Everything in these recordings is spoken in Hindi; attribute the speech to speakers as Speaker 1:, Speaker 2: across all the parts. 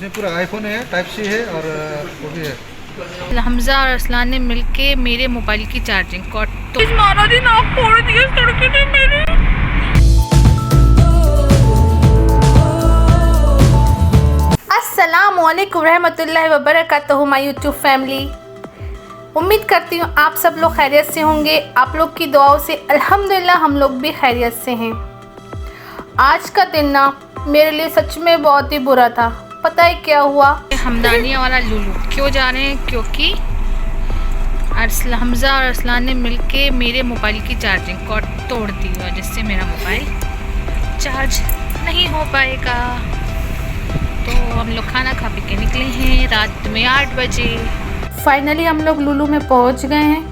Speaker 1: इसमें पूरा आईफोन है, टाइप सी है और वो भी है।
Speaker 2: हमजा और असलान ने मिलके मेरे मोबाइल की चार्जिंग कॉर्ड तो मारा जी, नाक फोड़ दिया सड़के ने मेरे। अस्सलाम वालेकुम रहमतुल्लाहि व बरकातहू माय यूट्यूब फैमिली। उम्मीद करती हूँ आप सब लोग खैरियत से होंगे। आप लोग की दुआओं से अल्हम्दुलिल्लाह हम लोग भी खैरियत से हैं। आज का दिन ना मेरे लिए सच में बहुत ही बुरा था। पता है क्या हुआ? हमदानिया वाला लुलू क्यों जा रहे हैं? क्योंकि हमजा और असलान ने मिलके मेरे मोबाइल की चार्जिंग कॉर्ड तोड़ दी है, जिससे मेरा मोबाइल चार्ज नहीं हो पाएगा। तो हम लोग खाना खा पी के निकले हैं रात में 8 बजे। फाइनली हम लोग लुलू में पहुंच गए हैं।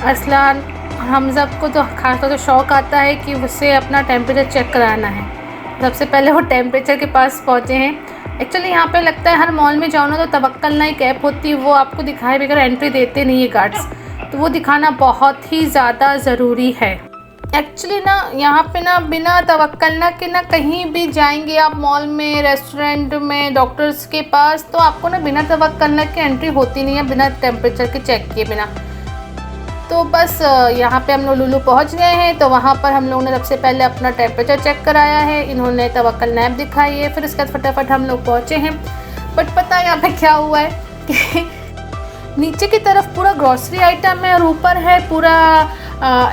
Speaker 2: असलान और हमजा को तो खासतौर से शौक़ आता है कि उससे अपना टेम्परेचर चेक कराना है। सबसे पहले वो टेम्परेचर के पास पहुंचे हैं। एक्चुअली यहाँ पे लगता है हर मॉल में जाओ ना तो तवक्कल ना एक ऐप होती है, वो आपको दिखाए बगैर एंट्री देते नहीं है गार्ड्स, तो वो दिखाना बहुत ही ज़्यादा ज़रूरी है। एक्चुअली ना यहाँ पे ना बिना तवक्कल ना कि ना कहीं भी जाएंगे आप मॉल में, रेस्टोरेंट में, डॉक्टर्स के पास, तो आपको ना बिना तवक्कल ना की एंट्री होती नहीं है बिना टेम्परेचर के चेक किए बिना। तो बस यहाँ पे हम लोग लुलू पहुँच गए हैं। तो वहाँ पर हम लोगों ने सबसे पहले अपना टेम्परेचर चेक कराया है। इन्होंने तवक्कल नैप दिखाई है। फिर उसके बाद फटाफट हम लोग पहुँचे हैं। बट पता है यहाँ पे क्या हुआ है कि नीचे की तरफ पूरा ग्रॉसरी आइटम है और ऊपर है पूरा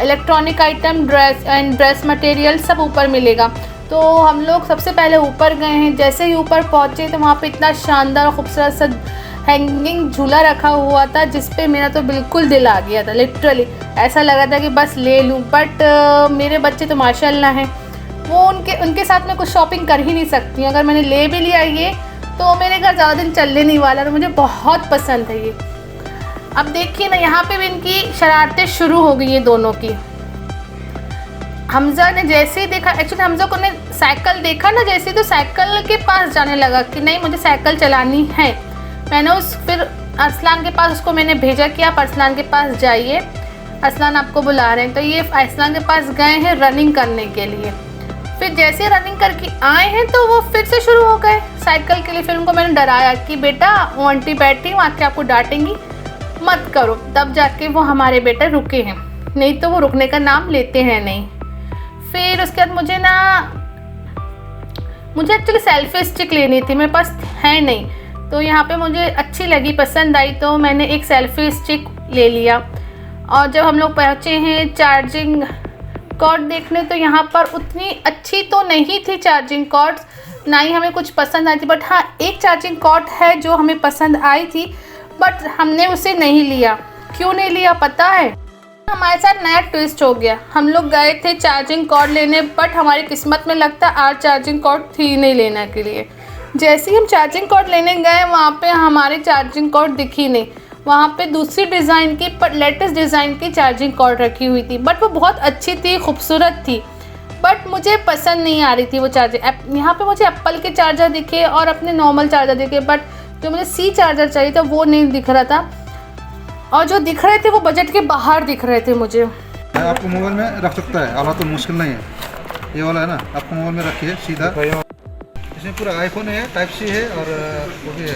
Speaker 2: इलेक्ट्रॉनिक आइटम, ड्रेस मटेरियल सब ऊपर मिलेगा। तो हम लोग सबसे पहले ऊपर गए हैं। जैसे ही ऊपर पहुँचे तो वहाँ पे इतना शानदार खूबसूरत सा हैंगिंग झूला रखा हुआ था जिस पे मेरा तो बिल्कुल दिल आ गया था। लिटरली ऐसा लग रहा था कि बस ले लूँ। बट मेरे बच्चे तो माशाल्लाह हैं, वो उनके साथ में कुछ शॉपिंग कर ही नहीं सकती। अगर मैंने ले भी लिया ये तो मेरे घर ज़्यादा दिन चलने नहीं वाला, और मुझे बहुत पसंद है ये। अब देखिए ना यहाँ पे भी इनकी शरारतें शुरू हो गई है दोनों की। हमजा ने जैसे ही देखा, एक्चुअली हमजा को ने साइकिल देखा ना जैसे, तो साइकिल के पास जाने लगा कि नहीं मुझे साइकिल चलानी है। मैंने फिर असलान के पास उसको मैंने भेजा कि आप असलान के पास जाइए, असलान आपको बुला रहे हैं। तो ये असलान के पास गए हैं रनिंग करने के लिए। फिर जैसे रनिंग करके आए हैं तो वो फिर से शुरू हो गए साइकिल के लिए। फिर उनको मैंने डराया कि बेटा वो आंटी बैठी वहाँ के आपको डांटेंगी, मत करो। तब जाके वो हमारे बेटे रुके हैं, नहीं तो वो रुकने का नाम लेते हैं नहीं। फिर उसके बाद मुझे एक्चुअली सेल्फी स्टिक लेनी थी, मेरे पास है नहीं। तो यहाँ पे मुझे अच्छी लगी, पसंद आई, तो मैंने एक सेल्फी स्टिक ले लिया। और जब हम लोग पहुँचे हैं चार्जिंग कॉर्ड देखने, तो यहाँ पर उतनी अच्छी तो नहीं थी चार्जिंग कॉर्ड्स, ना ही हमें कुछ पसंद आई थी। बट हाँ, एक चार्जिंग कॉर्ड है जो हमें पसंद आई थी, बट हमने उसे नहीं लिया। क्यों नहीं लिया पता है? हमारे साथ नया ट्विस्ट हो गया। हम लोग गए थे चार्जिंग कॉर्ड लेने, बट हमारी किस्मत में लगता आज चार्जिंग कॉर्ड थी नहीं लेने के लिए। जैसे ही हम चार्जिंग कॉर्ड लेने गए वहाँ पे हमारी चार्जिंग कॉर्ड दिखी नहीं। वहाँ पे दूसरी डिज़ाइन की, पर लेटेस्ट डिज़ाइन की चार्जिंग कॉर्ड रखी हुई थी। बट वो बहुत अच्छी थी, खूबसूरत थी, बट मुझे पसंद नहीं आ रही थी वो चार्जर। यहाँ पे मुझे एप्पल के चार्जर दिखे और अपने नॉर्मल चार्जर दिखे, बट जो मुझे सी चार्जर चाहिए था वो नहीं दिख रहा था। और जो दिख रहे थे वो बजट के बाहर दिख रहे थे मुझे।
Speaker 1: आपको मोबाइल में रख सकता है, आला तो मुश्किल नहीं है। ये वाला है ना, आपको मोबाइल में रखिए सीधा। इसमें पूरा आईफोन है, टाइप सी है और वो भी है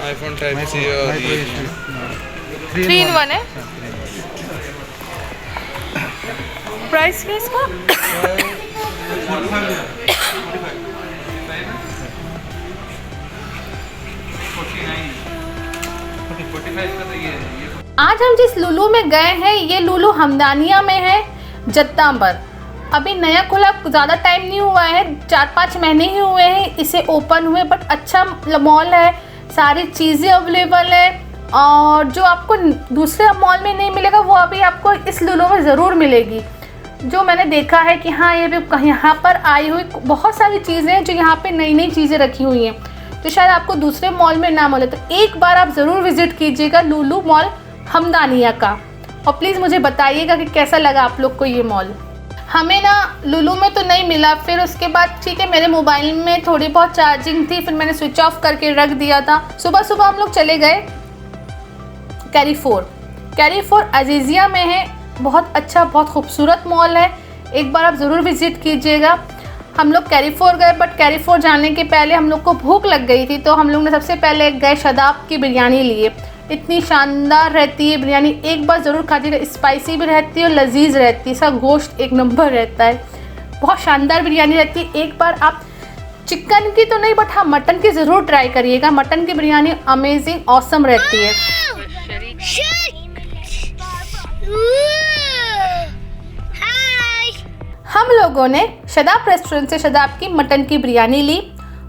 Speaker 3: आईफोन टाइप सी और
Speaker 2: 3-in-1 है। प्राइस क्या इसका? आज हम जिस लुलू में गए हैं ये लुलू हमदानिया में है, जद्दा पर। अभी नया खुला, ज़्यादा टाइम नहीं हुआ है, 4-5 महीने ही हुए हैं इसे ओपन हुए। बट अच्छा मॉल है, सारी चीज़ें अवेलेबल है, और जो आपको दूसरे मॉल में नहीं मिलेगा वो अभी आपको इस लुलू में ज़रूर मिलेगी। जो मैंने देखा है कि हाँ ये भी यहाँ पर आई हुई बहुत सारी चीज़ें हैं जो यहाँ पे नई नई चीज़ें रखी हुई हैं, तो शायद आपको दूसरे मॉल में ना मिले। तो एक बार आप ज़रूर विज़िट कीजिएगा लुलू मॉल हमदानिया का, और प्लीज़ मुझे बताइएगा कि कैसा लगा आप लोग को ये मॉल। हमें ना लुलू में तो नहीं मिला। फिर उसके बाद ठीक है, मेरे मोबाइल में थोड़ी बहुत चार्जिंग थी, फिर मैंने स्विच ऑफ करके रख दिया था। सुबह हम लोग चले गए कैरीफोर अजीज़िया में है। बहुत अच्छा, बहुत खूबसूरत मॉल है, एक बार आप ज़रूर विज़िट कीजिएगा। हम लोग कैरीफोर गए, बट कैरीफोर जाने के पहले हम लोग को भूख लग गई थी, तो हम लोग ने सबसे पहले गए शदाब की बिरयानी लिए। इतनी शानदार रहती है बिरयानी, एक बार ज़रूर खाइएगा। स्पाइसी भी रहती है और लजीज रहती है, इसका गोश्त एक नंबर रहता है। बहुत शानदार बिरयानी रहती है। एक बार आप चिकन की तो नहीं, बट हाँ मटन की ज़रूर ट्राई करिएगा। मटन की बिरयानी अमेजिंग ऑसम रहती है। हम लोगों ने शदाब रेस्टोरेंट से शदाब की मटन की बिरयानी ली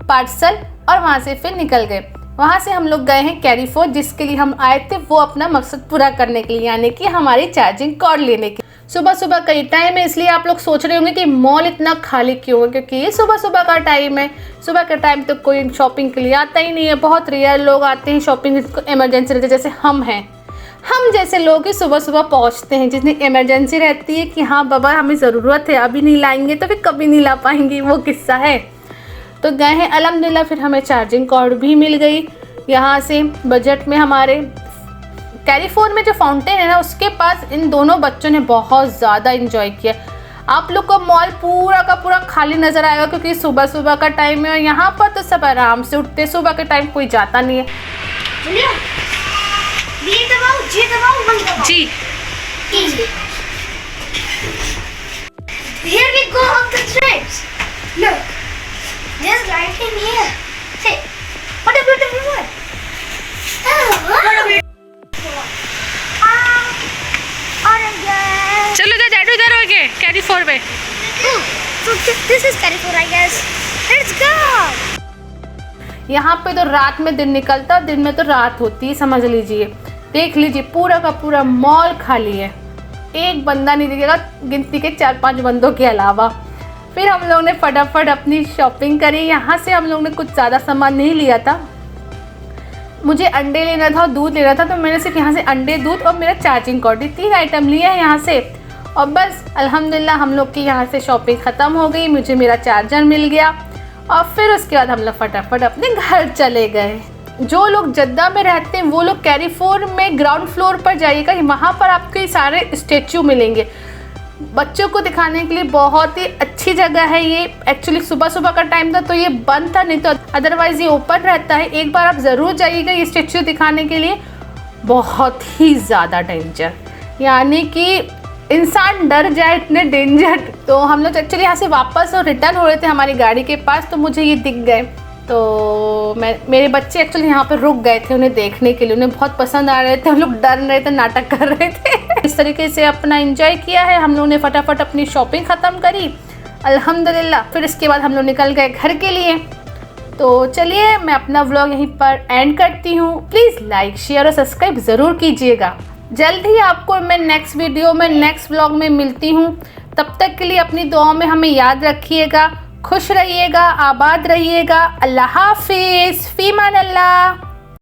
Speaker 2: पार्सल, और वहाँ से फिर निकल गए। वहाँ से हम लोग गए हैं कैरीफोर, जिसके लिए हम आए थे वो अपना मकसद पूरा करने के लिए, यानी कि हमारी चार्जिंग कॉर्ड लेने के। सुबह सुबह का टाइम है, इसलिए आप लोग सोच रहे होंगे कि मॉल इतना खाली क्यों है, क्योंकि ये सुबह सुबह का टाइम है। सुबह का टाइम तो कोई शॉपिंग के लिए आता ही नहीं है, बहुत रेयर लोग आते हैं शॉपिंग, इमरजेंसी रहती है। जैसे हम हैं, हम जैसे लोग ही सुबह सुबह पहुंचते हैं, जितनी इमरजेंसी रहती है कि हाँ बाबा हमें ज़रूरत है, अभी नहीं लाएंगे तो फिर कभी नहीं ला पाएंगे, वो किस्सा है। तो गए हैं अल्हम्दुलिल्लाह, फिर हमें चार्जिंग कॉर्ड भी मिल गई यहाँ से बजट में। हमारे कैरीफोर में जो फाउंटेन है ना, उसके पास इन दोनों बच्चों ने बहुत ज़्यादा इंजॉय किया। आप लोग को मॉल पूरा का पूरा खाली नज़र आएगा, क्योंकि सुबह सुबह का टाइम है और यहाँ पर तो सब आराम से उठते, सुबह के टाइम कोई जाता नहीं है। जी
Speaker 4: Here we go up the steps. Look, there's light in here. Say, what a beautiful one. Oh, what a beautiful one.
Speaker 2: चलो इधर डैडू, इधर हो गए कैरीफोर में।
Speaker 4: So this is Carrefour, I guess. Let's go.
Speaker 2: यहाँ पे तो रात में दिन निकलता है, दिन में तो रात होती है, समझ लीजिए। देख लीजिए पूरा का पूरा मॉल खाली है, एक बंदा नहीं दिखेगा गिनती के 4-5 बंदों के अलावा। फिर हम लोग ने फटाफट अपनी शॉपिंग करी। यहाँ से हम लोग ने कुछ ज़्यादा सामान नहीं लिया था, मुझे अंडे लेना था और दूध लेना था, तो मैंने सिर्फ यहाँ से अंडे, दूध और मेरा चार्जिंग कॉर्ड, 3 आइटम लिए हैं यहाँ से। और बस अल्हम्दुलिल्लाह हम लोग की यहाँ से शॉपिंग ख़त्म हो गई, मुझे मेरा चार्जर मिल गया, और फिर उसके बाद हम लोग फटाफट अपने घर चले गए। जो लोग जद्दा में रहते हैं वो लोग कैरीफोर में ग्राउंड फ्लोर पर जाइएगा, वहाँ पर आपको ये सारे स्टैचू मिलेंगे। बच्चों को दिखाने के लिए बहुत ही अच्छी जगह है ये। एक्चुअली सुबह सुबह का टाइम था तो ये बंद था, नहीं तो अदरवाइज़ ये ओपन रहता है। एक बार आप ज़रूर जाइएगा ये स्टैचू दिखाने के लिए, बहुत ही ज़्यादा डेंजर, यानी कि इंसान डर जाए इतने डेंजर। तो हम लोग एक्चुअली यहाँ से वापस और रिटर्न हो रहे थे हमारी गाड़ी के पास, तो मुझे ये दिख गए, तो मेरे बच्चे एक्चुअली यहाँ पर रुक गए थे उन्हें देखने के लिए, उन्हें बहुत पसंद आ रहे थे, हम लोग डर रहे थे, नाटक कर रहे थे। इस तरीके से अपना एंजॉय किया है हम लोगों ने, फटाफट अपनी शॉपिंग ख़त्म करी अल्हम्दुलिल्लाह। फिर इसके बाद हम लोग निकल गए घर के लिए। तो चलिए मैं अपना व्लॉग यहीं पर एंड करती हूँ। प्लीज़ लाइक, शेयर और सब्सक्राइब ज़रूर कीजिएगा। जल्द ही आपको मैं नेक्स्ट वीडियो में, नेक्स्ट व्लॉग में मिलती हूँ। तब तक के लिए अपनी दुआओं में हमें याद रखिएगा। खुश रहिएगा, आबाद रहिएगा। अल्लाह हाफिज़, फ़ीमान अल्लाह।